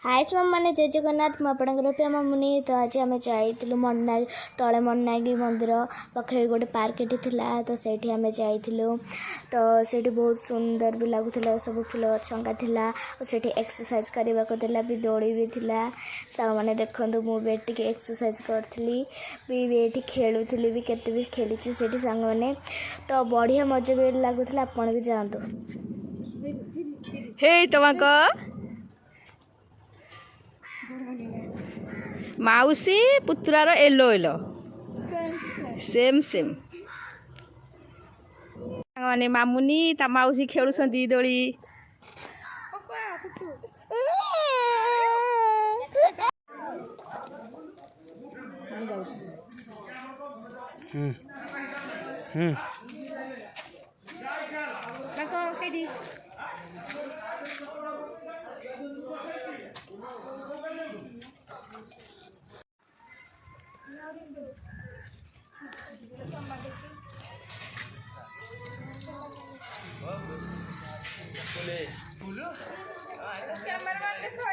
हाय मैंने जय जगन्नाथ मुझे प्रेमा मुनि। तो आज आम जाइलु मन्ना तले मन्नागी मंदिर पाखे गोटे पार्क तो सेठी आम जाइलु। तो सेठी बहुत सुंदर भी लगुला, सब फूल छंगा थिला और सेठी एक्सरसाइज करने को देला भी, दौड़ी भी थिला। साग मैंने देखु मुझे एक्सरसाइज करी भी खेलुली भी, केते भी खेली सेठी सांग मैंने। तो बढ़िया मजा भी लगुला, आपण भी जातु। हे तुमको माउसी पुत्रार एलो एलो सेम सेम माने मामुनी ता माउसी खेलुछंती दोली। कैमरामैन देखो